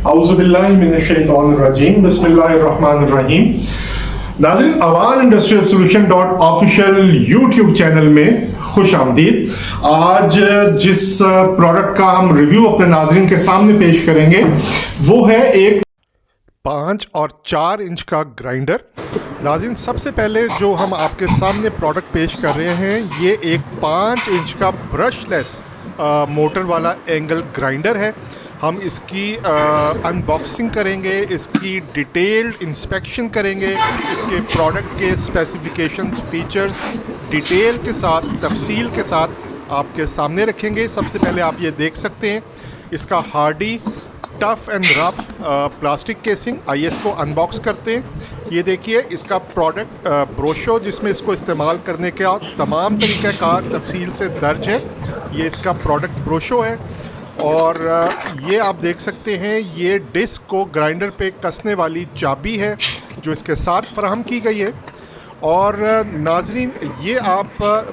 औज़ुबिल्लाहिमिनश्शैतानिर्रजीम बिस्मिल्लाहिर्रहमानिर्रहीम। नाज़रीन, Awan industrial solution official YouTube channel में खुश आमदीद। आज जिस प्रोडक्ट का हम रिव्यू अपने नाज़रीन के सामने पेश करेंगे वो है एक 5 और 4 इंच का ग्राइंडर। नाज़रीन, सबसे पहले जो हम आपके सामने प्रोडक्ट पेश कर रहे हैं ये एक 5 इंच का ब्रशलेस मोटर वाला एंगल ग्राइंडर है। हम इसकी अनबॉक्सिंग करेंगे, इसकी डिटेल्ड इंस्पेक्शन करेंगे, इसके प्रोडक्ट के स्पेसिफिकेशंस, फीचर्स डिटेल के साथ, तफसील के साथ आपके सामने रखेंगे। सबसे पहले आप ये देख सकते हैं इसका Hardy tough and rough plastic casing. आइए इसको अनबॉक्स करते हैं। ये देखिए इसका प्रोडक्ट ब्रोशो जिसमें इसको इस्तेमाल करने का तमाम तरीक़ाकार तफसील से दर्ज है। ये इसका प्रोडक्ट ब्रोशो है और ये आप देख सकते हैं ये डिस्क को ग्राइंडर पे कसने वाली चाबी है जो इसके साथ फराहम की गई है। और नाजरीन, ये आप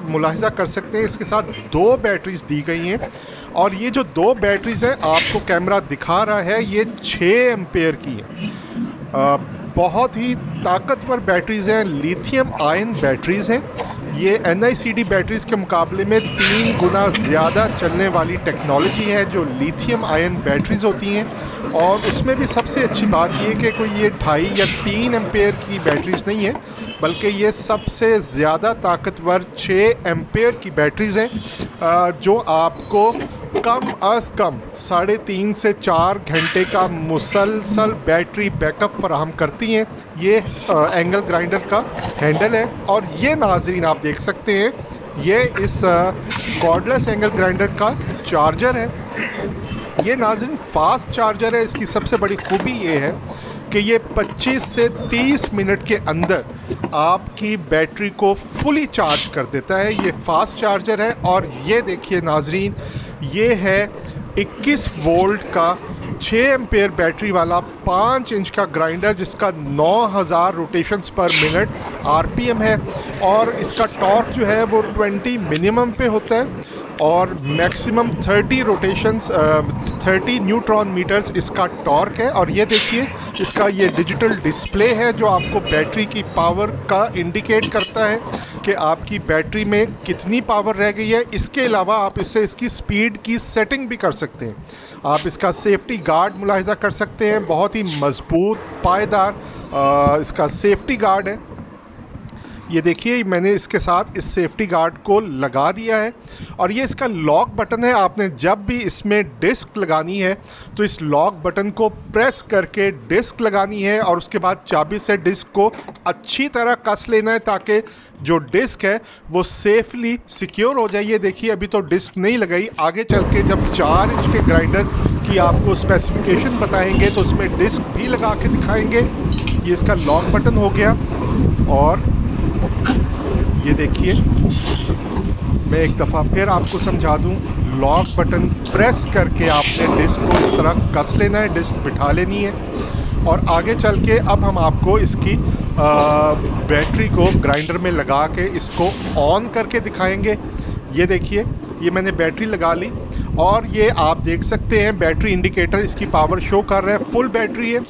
मुलाहिज़ा कर सकते हैं इसके साथ 2 बैटरीज़ दी गई हैं और ये जो 2 बैटरीज़ हैं आपको कैमरा दिखा रहा है ये 6 एम्पेयर की हैं। बहुत ही ताकतवर बैटरीज़ हैं, लिथियम आयन बैटरीज़ हैं। ये NICD बैटरीज़ के मुकाबले में 3 गुना ज़्यादा चलने वाली टेक्नोलॉजी है जो लिथियम आयन बैटरीज़ होती हैं। और उसमें भी सबसे अच्छी बात ये कि कोई ये 2.5 या 3 एम्पेयर की बैटरीज़ नहीं है बल्कि ये सबसे ज़्यादा ताकतवर 6 एम्पेयर की बैटरीज़ हैं जो आपको कम अज़ कम 3.5 से 4 घंटे का मुसलसल बैटरी बैकअप फराहम करती हैं। ये एंगल ग्राइंडर का हैंडल है और ये नाज़रीन आप देख सकते हैं ये इस कॉर्डलेस एंगल ग्राइंडर का चार्जर है। ये नाज़रीन फास्ट चार्जर है। इसकी सबसे बड़ी खूबी ये है कि ये 25 से 30 मिनट के अंदर आपकी बैटरी को फुली चार्ज कर देता है। ये फास्ट चार्जर है और ये देखिए नाजरीन ये है 21 वोल्ट का 6 एम्पेयर बैटरी वाला 5 इंच का ग्राइंडर जिसका 9000 रोटेशंस पर मिनट RPM है और इसका टॉर्क जो है वो 20 मिनिमम पे होता है और मैक्सिमम 30 रोटेशंस 30 न्यूट्रॉन मीटर्स इसका टॉर्क है। और ये देखिए इसका ये डिजिटल डिस्प्ले है जो आपको बैटरी की पावर का इंडिकेट करता है कि आपकी बैटरी में कितनी पावर रह गई है। इसके अलावा आप इससे इसकी स्पीड की सेटिंग भी कर सकते हैं। आप इसका सेफ्टी गार्ड मुलाहिज़ा कर सकते हैं, बहुत ही मज़बूत पायदार इसका सेफ्टी गार्ड है। ये देखिए मैंने इसके साथ इस सेफ्टी गार्ड को लगा दिया है और ये इसका लॉक बटन है। आपने जब भी इसमें डिस्क लगानी है तो इस लॉक बटन को प्रेस करके डिस्क लगानी है और उसके बाद चाबी से डिस्क को अच्छी तरह कस लेना है ताकि जो डिस्क है वो सेफली सिक्योर हो जाए। ये देखिए अभी तो डिस्क नहीं लगाई, आगे चल के जब 4 इंच के ग्राइंडर की आपको स्पेसिफिकेशन बताएंगे तो उसमें डिस्क भी लगा के दिखाएंगे। ये इसका लॉक बटन हो गया और ये देखिए मैं एक दफ़ा फिर आपको समझा दूं, लॉक बटन प्रेस करके आपने डिस्क को इस तरह कस लेना है, डिस्क बिठा लेनी है और आगे चल के अब हम आपको इसकी बैटरी को ग्राइंडर में लगा के इसको ऑन करके दिखाएंगे। ये देखिए ये मैंने बैटरी लगा ली और ये आप देख सकते हैं बैटरी इंडिकेटर इसकी पावर शो कर रहा है, फुल बैटरी है।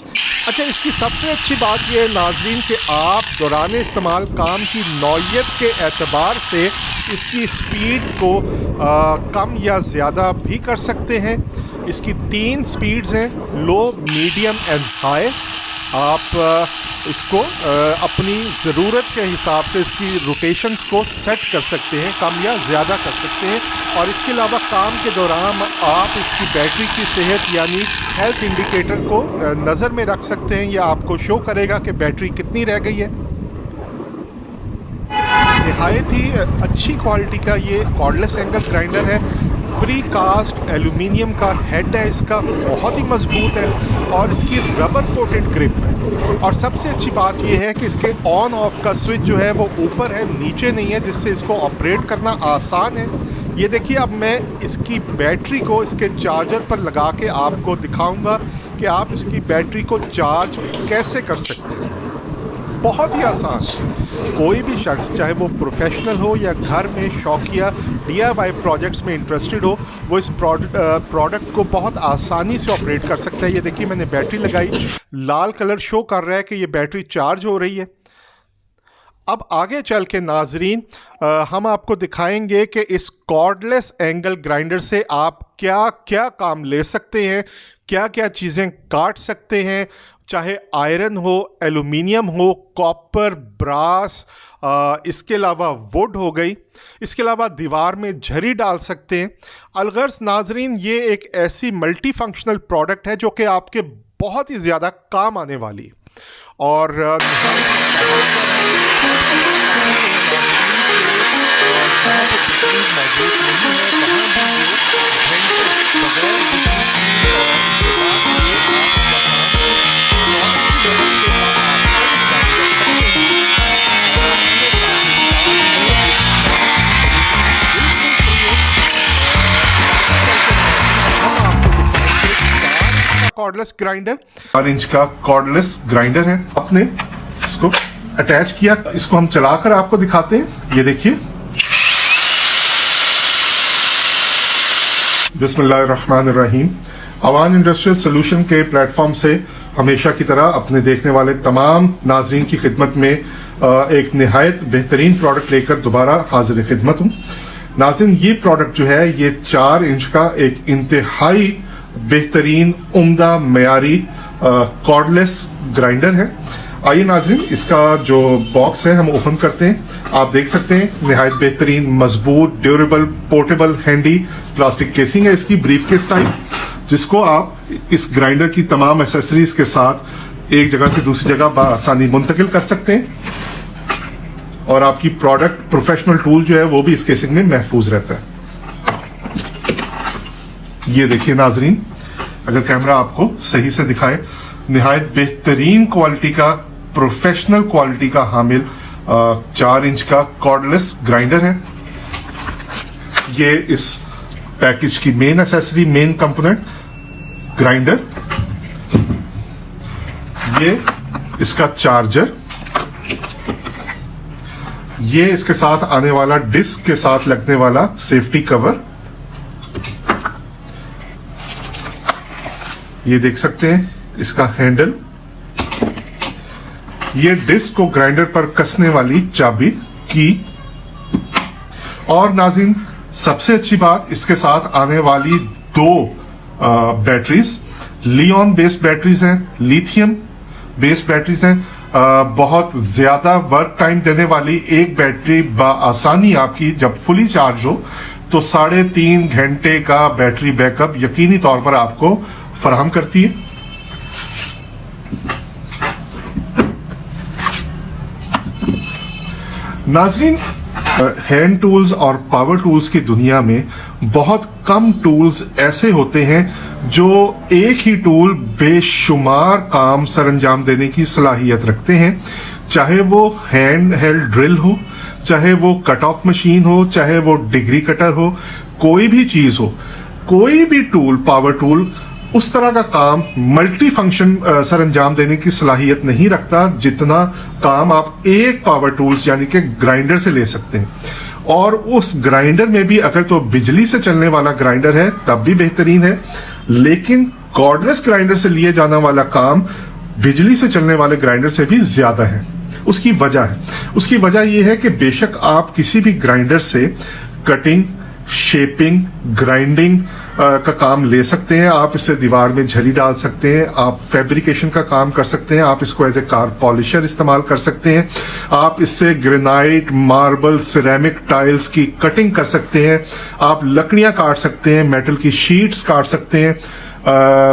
अच्छा, इसकी सबसे अच्छी बात यह है नाज़रीन कि आप दौरान इस्तेमाल काम की नौइयत के एतबार से इसकी स्पीड को कम या ज़्यादा भी कर सकते हैं। इसकी 3 स्पीड्स हैं, लो, मीडियम एंड हाई। आप इसको अपनी ज़रूरत के हिसाब से इसकी रोटेशंस को सेट कर सकते हैं, कम या ज़्यादा कर सकते हैं। और इसके अलावा काम के दौरान आप इसकी बैटरी की सेहत यानी हेल्थ इंडिकेटर को नज़र में रख सकते हैं। यह आपको शो करेगा कि बैटरी कितनी रह गई है। निहायत ही अच्छी क्वालिटी का ये कॉर्डलेस एंगल ग्राइंडर है। प्री कास्ट एल्यूमिनियम का हेड है, इसका बहुत ही मजबूत है और इसकी रबर कोटेड ग्रिप है। और सबसे अच्छी बात यह है कि इसके ऑन ऑफ का स्विच जो है वो ऊपर है, नीचे नहीं है, जिससे इसको ऑपरेट करना आसान है। ये देखिए अब मैं इसकी बैटरी को इसके चार्जर पर लगा के आपको दिखाऊंगा कि आप इसकी बैटरी को चार्ज कैसे कर सकते हैं। बहुत ही आसान। कोई भी शख्स, चाहे वो प्रोफेशनल हो या घर में शौकिया DIY प्रोजेक्ट्स में इंटरेस्टेड हो, वो इस प्रोडक्ट को बहुत आसानी से ऑपरेट कर सकता है। ये देखिए, मैंने बैटरी लगाई, लाल कलर शो कर रहा है कि ये बैटरी चार्ज हो रही है। अब आगे चल के नाजरीन हम आपको दिखाएंगे कि इस कॉर्डलेस एंगल ग्राइंडर से आप क्या क्या काम ले सकते हैं, क्या क्या चीज़ें काट सकते हैं, चाहे आयरन हो, एल्युमिनियम हो, कॉपर, ब्रास, इसके अलावा वुड हो गई, इसके अलावा दीवार में झरी डाल सकते हैं। अलगर्ज नाजरीन, ये एक ऐसी मल्टी फंक्शनल प्रोडक्ट है जो कि आपके बहुत ही ज़्यादा काम आने वाली है। और कॉर्डलेस ग्राइंडर, 4 इंच का कॉर्डलेस ग्राइंडर है। आपने इसको अटैच किया, इसको हम चलाकर आपको दिखाते हैं। ये देखिए, बिस्मिल्लाहिर्रहमानिर्रहीम। अवान इंडस्ट्रियल सोल्यूशन के प्लेटफॉर्म से हमेशा की तरह अपने देखने वाले तमाम नाजरीन की खिदमत में एक निहायत बेहतरीन प्रोडक्ट लेकर दोबारा हाजिर खिदमत हूँ। नाज़रीन, ये प्रोडक्ट जो है ये 4 इंच का एक इंतहाई बेहतरीन उम्दा मयारी कॉर्डलेस ग्राइंडर है। आइए नाजरीन, इसका जो बॉक्स है हम ओपन करते हैं। आप देख सकते हैं निहायत बेहतरीन, मजबूत, durable, portable, handy plastic casing है इसकी, ब्रीफ केस टाइप, जिसको आप इस ग्राइंडर की तमाम एसेसरीज के साथ एक जगह से दूसरी जगह बआसानी मुंतकिल कर सकते हैं। और आपकी प्रोडक्ट प्रोफेशनल टूल जो है वो भी इस केसिंग में महफूज रहता है। ये देखिए नाजरीन, अगर कैमरा आपको सही से दिखाए, निहायत बेहतरीन क्वालिटी का, प्रोफेशनल क्वालिटी का हामिल 4 इंच का कॉर्डलेस ग्राइंडर है। ये इस पैकेज की main accessory, main component grinder, ये इसका चार्जर, ये इसके साथ आने वाला डिस्क के साथ लगने वाला सेफ्टी कवर, ये देख सकते हैं इसका हैंडल, ये डिस्क को ग्राइंडर पर कसने वाली चाबी की, और नाज़रीन सबसे अच्छी बात, इसके साथ आने वाली 2 बैटरीज, लियोन बेस्ड बैटरीज हैं, लिथियम बेस्ड बैटरीज हैं। बहुत ज्यादा वर्क टाइम देने वाली एक बैटरी बआसानी आपकी जब फुली चार्ज हो तो 3.5 घंटे का बैटरी बैकअप यकीनी तौर पर आपको फराहम करती है। नाजरीन, हैंड टूल्स और पावर टूल्स की दुनिया में बहुत कम टूल्स ऐसे होते हैं जो एक ही टूल बेशुमार काम सरंजाम देने की सलाहियत रखते हैं। चाहे वो हैंड हेल्ड ड्रिल हो, चाहे वो कट ऑफ मशीन हो, चाहे वो डिग्री कटर हो, कोई भी चीज हो, कोई भी टूल, पावर टूल उस तरह का काम मल्टी फंक्शन सरंजाम देने की सलाहियत नहीं रखता जितना काम आप एक पावर टूल्स यानी कि ग्राइंडर से ले सकते हैं। और उस ग्राइंडर में भी अगर तो बिजली से चलने वाला ग्राइंडर है तब भी बेहतरीन है, लेकिन कॉर्डलेस ग्राइंडर से लिए जाने वाला काम बिजली से चलने वाले ग्राइंडर से भी ज्यादा है। उसकी वजह यह है कि बेशक आप किसी भी ग्राइंडर से कटिंग, शेपिंग, ग्राइंडिंग का काम ले सकते हैं, आप इससे दीवार में झली डाल सकते हैं, आप फैब्रिकेशन का काम कर सकते हैं, आप इसको एज ए कार पॉलिशर इस्तेमाल कर सकते हैं, आप इससे ग्रेनाइट, मार्बल, सिरेमिक टाइल्स की कटिंग कर सकते हैं, आप लकड़ियां काट सकते हैं, मेटल की शीट्स काट सकते हैं,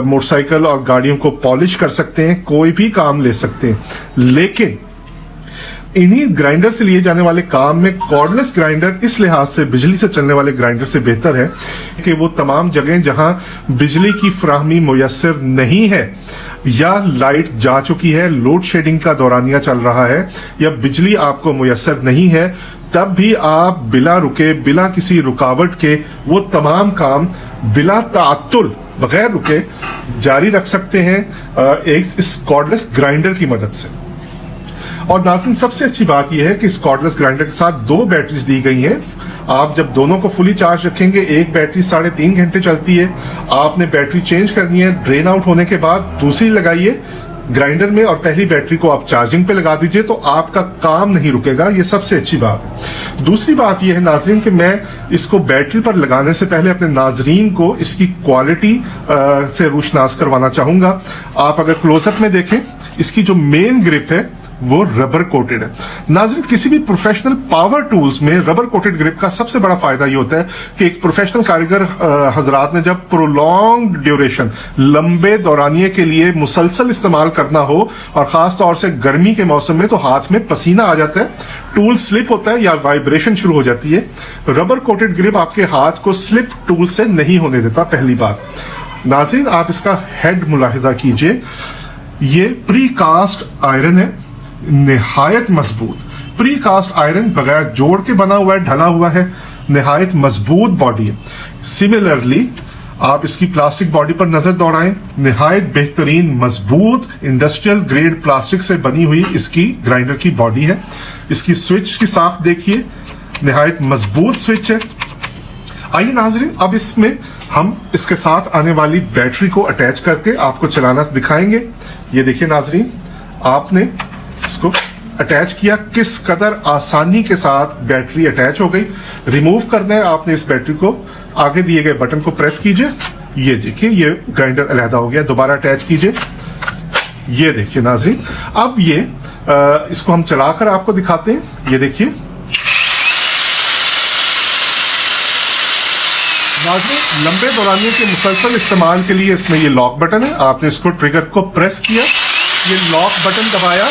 मोटरसाइकिल और गाड़ियों को पॉलिश कर सकते हैं, कोई भी काम ले सकते हैं। लेकिन इन्हीं ग्राइंडर से लिए जाने वाले काम में कॉर्डलेस ग्राइंडर इस लिहाज से बिजली से चलने वाले ग्राइंडर से बेहतर है कि वो तमाम जगह जहां बिजली की फराहमी मुयस्सर नहीं है या लाइट जा चुकी है, लोड शेडिंग का दौरानिया चल रहा है या बिजली आपको मुयस्सर नहीं है, तब भी आप बिला रुके, बिला किसी रुकावट के वो तमाम काम बिला ताअत्तुल, बगैर रुके जारी रख सकते हैं इस कॉर्डलेस ग्राइंडर की मदद से। और नाज़रीन सबसे अच्छी बात यह है कि इस कॉर्डलेस ग्राइंडर के साथ 2 बैटरीज दी गई हैं। आप जब दोनों को फुली चार्ज रखेंगे, एक बैटरी 3.5 घंटे चलती है। आपने बैटरी चेंज करनी है, ड्रेन आउट होने के बाद दूसरी लगाइए ग्राइंडर में और पहली बैटरी को आप चार्जिंग पे लगा दीजिए, तो आपका काम नहीं रुकेगा। ये सबसे अच्छी बात है। दूसरी बात यह है नाजरीन कि मैं इसको बैटरी पर लगाने से पहले अपने नाजरीन को इसकी क्वालिटी से रोशनास करवाना चाहूंगा। आप अगर क्लोजअप में देखें, इसकी जो मेन ग्रिप है वो रबर कोटेड है। नाज़रीन किसी भी प्रोफेशनल पावर टूल्स में रबर कोटेड ग्रिप का सबसे बड़ा फायदा ये होता है कि एक प्रोफेशनल कारीगर हजरात ने जब प्रोलॉन्ग ड्यूरेशन, लंबे दौरानिये के लिए मुसलसल इस्तेमाल करना हो और खास तौर से गर्मी के मौसम में, तो हाथ में पसीना आ जाता है, टूल स्लिप होता है या वाइब्रेशन शुरू हो जाती है। रबर कोटेड ग्रिप आपके हाथ को स्लिप टूल से नहीं होने देता। पहली बात नाज़रीन, आप इसका हेड मुलाहिजा कीजिए, ये प्री कास्ट आयरन है, निहायत मजबूत प्री कास्ट आयरन, बगैर जोड़ के बना हुआ है, ढला हुआ है, निहायत मजबूत बॉडी है। सिमिलरली आप इसकी प्लास्टिक बॉडी पर नजर दौड़ाएं, निहायत बेहतरीन मजबूत इंडस्ट्रियल ग्रेड प्लास्टिक से बनी हुई इसकी ग्राइंडर की बॉडी है। इसकी स्विच की साफ देखिए, निहायत मजबूत स्विच है। आइए नाजरीन, अब इसमें हम इसके साथ आने वाली बैटरी को अटैच करके आपको चलाना दिखाएंगे। ये देखिए नाजरीन, आपने इसको अटैच किया, किस कदर आसानी के साथ बैटरी अटैच हो गई। रिमूव करना है आपने इस बैटरी को, आगे दिए गए बटन को प्रेस कीजिए, ये देखिए ये ग्राइंडर अलहदा हो गया। दोबारा अटैच कीजिए, ये देखिए नाजरीन। अब ये इसको हम चलाकर आपको दिखाते हैं। ये देखिए नाजरीन, लंबे दौरानिये के मुसलसल इस्तेमाल के लिए इसमें ये लॉक बटन है। आपने इसको ट्रिगर को प्रेस किया, ये लॉक बटन दबाया,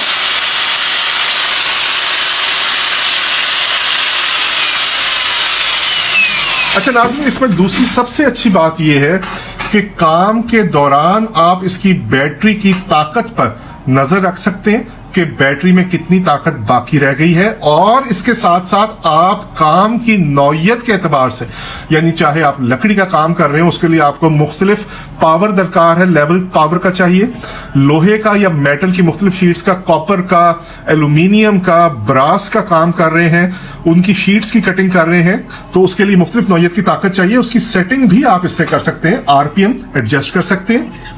अच्छा नाज़रीन, इसमें दूसरी सबसे अच्छी बात यह है कि काम के दौरान आप इसकी बैटरी की ताकत पर नजर रख सकते हैं कि बैटरी में कितनी ताकत बाकी रह गई है, और इसके साथ साथ आप काम की नौयत के एतबार से, यानी चाहे आप लकड़ी का काम कर रहे हो, उसके लिए आपको मुख्तलिफ पावर दरकार है, लेवल पावर का चाहिए, लोहे का या मेटल की मुख्तलिफ शीट्स का, कॉपर का, एल्यूमिनियम का, ब्रास का काम कर रहे हैं, उनकी शीट्स की कटिंग कर रहे हैं, तो उसके लिए मुख्तलिफ नौयत की ताकत चाहिए। उसकी सेटिंग भी आप इससे कर सकते हैं, आरपीएम एडजस्ट कर सकते हैं।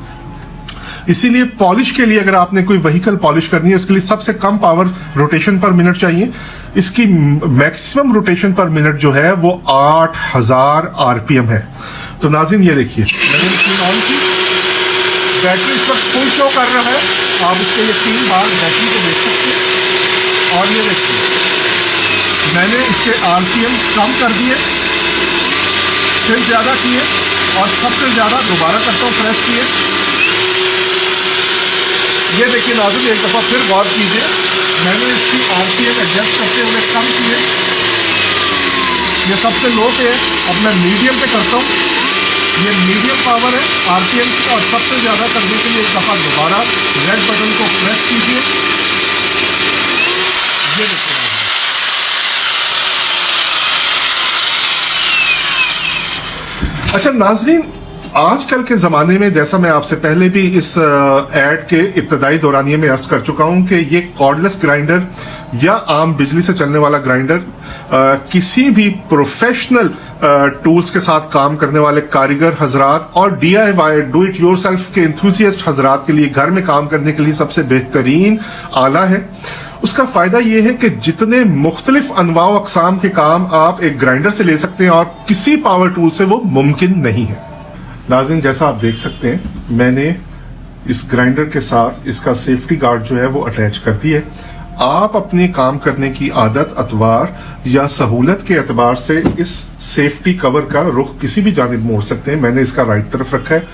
इसीलिए पॉलिश के लिए, अगर आपने कोई व्हीकल पॉलिश करनी है, उसके लिए सबसे कम पावर रोटेशन पर मिनट चाहिए। इसकी मैक्सिमम रोटेशन पर मिनट जो है वो 8000 आरपीएम है। तो नाज़रीन ये देखिए, मैंने मशीन ऑन की, बैटरी इस वक्त फुल शो कर रहा है। आप इसके ये 3 बार बैटरी को देख सकते हैं। और ये देखिए, मैंने इसके आरपीएम कम कर दिए, फिर ज्यादा किए, और सबसे ज्यादा दोबारा करता हूँ, प्रेस किए। ये देखिए नाज़रीन, एक दफा फिर गौर कीजिए, मैंने इसकी आरपीएम एडजस्ट करते हुए कम किए, ये सबसे लो पे है, अब मैं मीडियम पे करता हूँ, ये मीडियम पावर है आरपीएम की, और सबसे ज्यादा करने के लिए एक दफा दोबारा रेड बटन को प्रेस कीजिए। ये देखिए, अच्छा नाज़रीन, आजकल के ज़माने में, जैसा मैं आपसे पहले भी इस ऐड के इब्तदाई दौरानिये में अर्ज कर चुका हूं कि ये कॉर्डलेस ग्राइंडर या आम बिजली से चलने वाला ग्राइंडर किसी भी प्रोफेशनल टूल्स के साथ काम करने वाले कारीगर हजरात और DIY डू इट योरसेल्फ के एंथुसियास्ट हजरात के लिए, घर में काम करने के लिए सबसे बेहतरीन आला है। उसका फायदा यह है कि जितने मुख्तलिफ अनवाओ अकसाम के काम आप एक ग्राइंडर से ले सकते हैं और किसी पावर टूल से वो मुमकिन नहीं है। नाज़रीन, जैसा आप देख सकते हैं, मैंने इस ग्राइंडर के साथ इसका सेफ्टी गार्ड जो है वो अटैच कर दी है। आप अपने काम करने की आदत, अतवार या सहूलत के एतबार से इस सेफ्टी कवर का रुख किसी भी जानिब मोड़ सकते हैं। मैंने इसका राइट तरफ रखा है,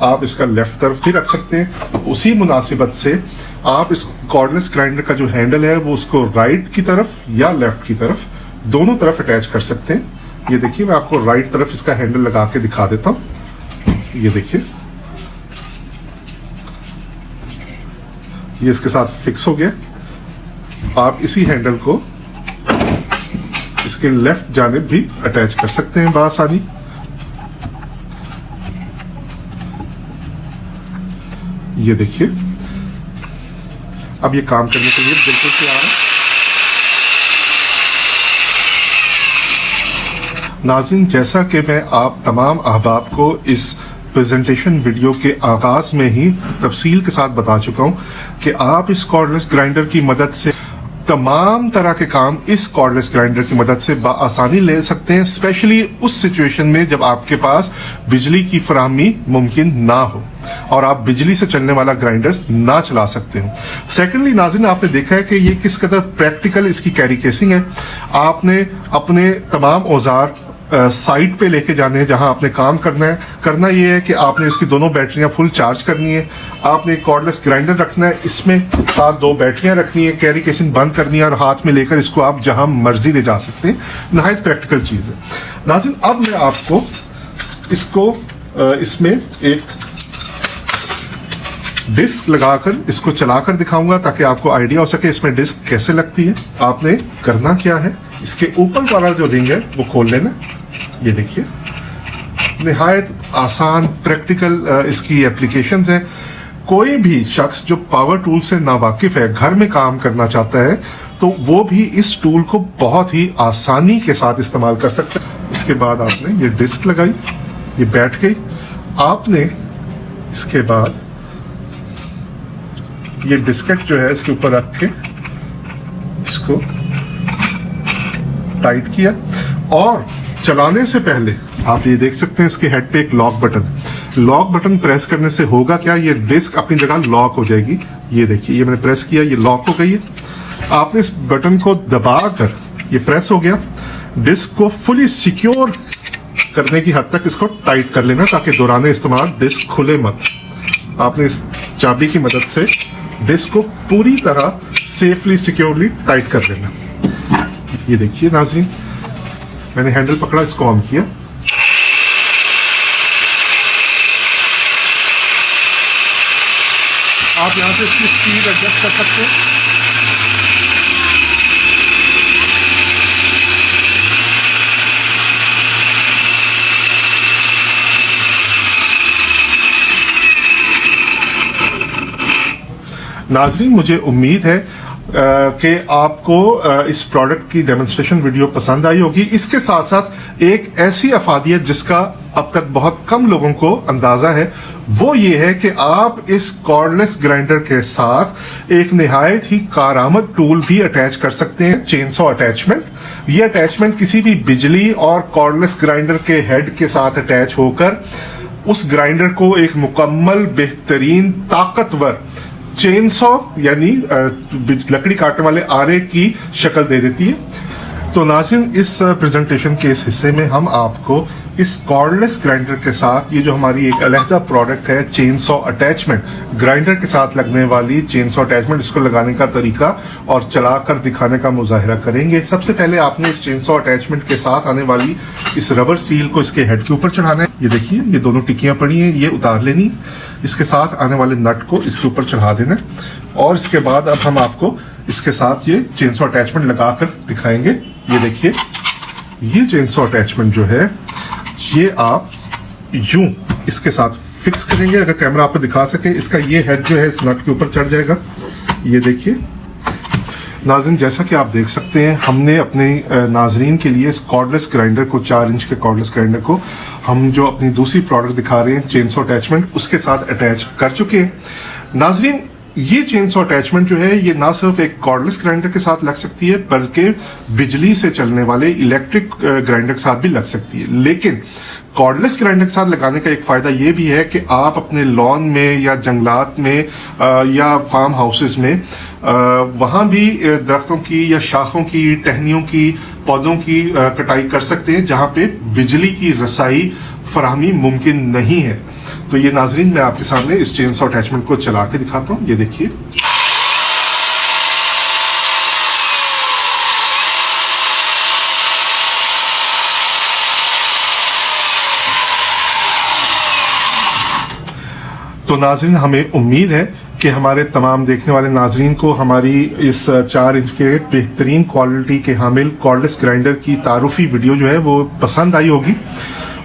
आप इसका लेफ्ट तरफ भी रख सकते हैं। उसी मुनासिबत से आप इस कॉर्डलेस ग्राइंडर का जो हैंडल है वो उसको राइट की तरफ या लेफ्ट की तरफ, दोनों तरफ अटैच कर सकते हैं। ये देखिए, मैं आपको राइट तरफ इसका हैंडल लगा के दिखा देता हूं। ये देखिए, ये इसके साथ फिक्स हो गया। आप इसी हैंडल को इसके लेफ्ट जानिब भी अटैच कर सकते हैं बआसानी। ये देखिए, अब ये काम करने के लिए बिल्कुल तैयार है। नाज़रीन, जैसा कि मैं आप तमाम अहबाब को इस प्रेजेंटेशन वीडियो के आगाज में ही तफसील के साथ बता चुका हूं कि आप इस कॉर्डलेस ग्राइंडर की मदद से तमाम तरह के काम इस कॉर्डलेस ग्राइंडर की मदद से आसानी ले सकते हैं, स्पेशली उस सिचुएशन में जब आपके पास बिजली की फराहमी मुमकिन ना हो और आप बिजली से चलने वाला ग्राइंडर ना चला सकते हो। सेकेंडली नाज़रीन, आपने देखा है कि ये किस कदर प्रैक्टिकल इसकी कैरी केसिंग है। आपने अपने तमाम औजार साइट पे लेके जाने हैं जहां आपने काम करना है। करना ये है कि आपने इसकी दोनों बैटरियां फुल चार्ज करनी है, आपने कॉर्डलेस ग्राइंडर रखना है, इसमें साथ 2 बैटरियां रखनी है, कैरी केसिंग बंद करनी है और हाथ में लेकर इसको आप जहां मर्जी ले जा सकते हैं। नहायत प्रैक्टिकल चीज है। नाज़रीन, अब मैं आपको इसको इसमें एक डिस्क लगाकर इसको चलाकर दिखाऊंगा ताकि आपको आइडिया हो सके इसमें डिस्क कैसे लगती है। आपने करना क्या है, इसके ऊपर वाला जो रिंग है वो खोल लेना। ये देखिए, निहायत आसान प्रैक्टिकल इसकी एप्लीकेशंस हैं। कोई भी शख्स जो पावर टूल से नावाकिफ है, घर में काम करना चाहता है, तो वो भी इस टूल को बहुत ही आसानी के साथ इस्तेमाल कर सकता है। इसके बाद आपने ये डिस्क लगाई, ये बैठ गई। आपने इसके बाद ये डिस्केट जो है इसके ऊपर रख के इसको टाइट किया और चलाने से पहले आप ये देख सकते हैं इसके हेड पे एक लॉक बटन प्रेस करने से होगा क्या, ये डिस्क अपनी जगह लॉक हो जाएगी। ये देखिए, ये मैंने प्रेस किया, ये लॉक हो गई है। आपने इस बटन को दबाकर ये प्रेस हो गया। डिस्क को फुली सिक्योर करने की हद तक इसको टाइट कर लेना ताकि दौरान इस्तेमाल डिस्क खुले मत। आपने इस चाबी की मदद से डिस्क को पूरी तरह सेफली सिक्योरली टाइट कर लेना। ये देखिए नाज़रीन, मैंने हैंडल पकड़ा, इसको ऑन किया। आप यहां से इसकी स्पीड एडजस्ट कर सकते हैं। नाज़रीन, मुझे उम्मीद है कि आपको इस प्रोडक्ट की डेमोन्स्ट्रेशन वीडियो पसंद आई होगी। इसके साथ साथ एक ऐसी अफादियत जिसका अब तक बहुत कम लोगों को अंदाजा है, वो ये है कि आप इस कॉर्डलेस ग्राइंडर के साथ एक निहायत ही कारआमद टूल भी अटैच कर सकते हैं, चेनसॉ अटैचमेंट। ये अटैचमेंट किसी भी बिजली और कॉर्डलेस ग्राइंडर के हेड के साथ अटैच होकर उस ग्राइंडर को एक मुकम्मल, बेहतरीन, ताकतवर चेनसॉ यानी लकड़ी काटने वाले आरे की शक्ल दे देती है। तो नाज़रीन, इस प्रेजेंटेशन के इस हिस्से में हम आपको इस कॉर्डलेस ग्राइंडर के साथ, ये जो हमारी एक अलहदा प्रोडक्ट है चेनसॉ अटैचमेंट, ग्राइंडर के साथ लगने वाली चेनसॉ अटैचमेंट, इसको लगाने का तरीका और चलाकर दिखाने का मुजाहिरा करेंगे। सबसे पहले आपने इस चेनसॉ अटैचमेंट के साथ आने वाली इस रबर सील को इसके हेड के ऊपर चढ़ाना है। ये देखिए, ये दोनों टिक्कियां पड़ी हैं, ये उतार लेनी। इसके साथ आने वाले नट को इसके ऊपर चढ़ा देना और इसके बाद अब हम आपको इसके साथ ये चेनसॉ अटैचमेंट लगाकर दिखाएंगे। ये देखिए, ये चेनसॉ अटैचमेंट जो है ये आप यूं इसके साथ फिक्स करेंगे। अगर कैमरा आपको दिखा सके, इसका ये हेड जो है इस नट के ऊपर चढ़ जाएगा। ये देखिए नाज़रीन, जैसा कि आप देख सकते हैं, हमने अपने नाजरीन के लिए इस कॉर्डलेस ग्राइंडर को, 4 इंच के कॉर्डलेस ग्राइंडर को हम जो अपनी दूसरी प्रोडक्ट दिखा रहे हैं चेनसॉ अटैचमेंट, उसके साथ अटैच कर चुके हैं। नाजरीन, ये चेनसॉ अटैचमेंट जो है ये ना सिर्फ एक कॉर्डलेस ग्राइंडर के साथ लग सकती है बल्कि बिजली से चलने वाले इलेक्ट्रिक ग्राइंडर के साथ भी लग सकती है। लेकिन कॉर्डलेस ग्राइंडर के साथ लगाने का एक फायदा ये भी है कि आप अपने लॉन में या जंगलात में या फार्म हाउसेस में वहां भी दरख्तों की या शाखों की, टहनियों की, पौधों की कटाई कर सकते हैं जहां पे बिजली की रसाई फराहमी मुमकिन नहीं है। तो ये नाजरीन, मैं आपके सामने इस चेनसॉ अटैचमेंट को चला के दिखाता हूं। ये देखिए, तो नाजरीन, हमें उम्मीद है कि हमारे तमाम देखने वाले नाजरीन को हमारी इस 4 इंच के बेहतरीन क्वालिटी के हामिल कॉर्डलेस ग्राइंडर की तारुफी वीडियो जो है वो पसंद आई होगी।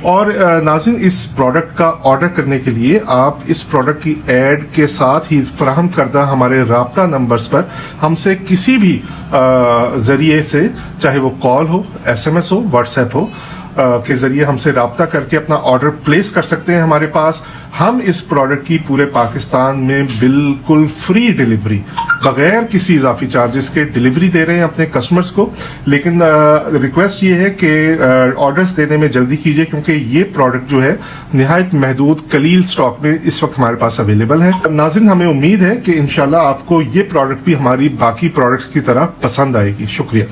और नाज़रीन, इस प्रोडक्ट का ऑर्डर करने के लिए आप इस प्रोडक्ट की एड के साथ ही फराहम करदा हमारे राब्ता नंबर्स पर हमसे किसी भी जरिए से, चाहे वो कॉल हो, SMS हो, व्हाट्सएप हो, के जरिए हमसे राब्ता करके अपना ऑर्डर प्लेस कर सकते हैं हमारे पास। हम इस प्रोडक्ट की पूरे पाकिस्तान में बिल्कुल फ्री डिलीवरी, बगैर किसी इजाफी चार्जेस के डिलीवरी दे रहे हैं अपने कस्टमर्स को। लेकिन रिक्वेस्ट ये है कि ऑर्डर्स देने में जल्दी कीजिए, क्योंकि ये प्रोडक्ट जो है निहायत महदूद कलील स्टॉक में इस वक्त हमारे पास अवेलेबल है। नाज़रीन, हमें उम्मीद है कि इंशाल्लाह आपको ये प्रोडक्ट भी हमारी बाकी प्रोडक्ट्स की तरह पसंद आएगी। शुक्रिया।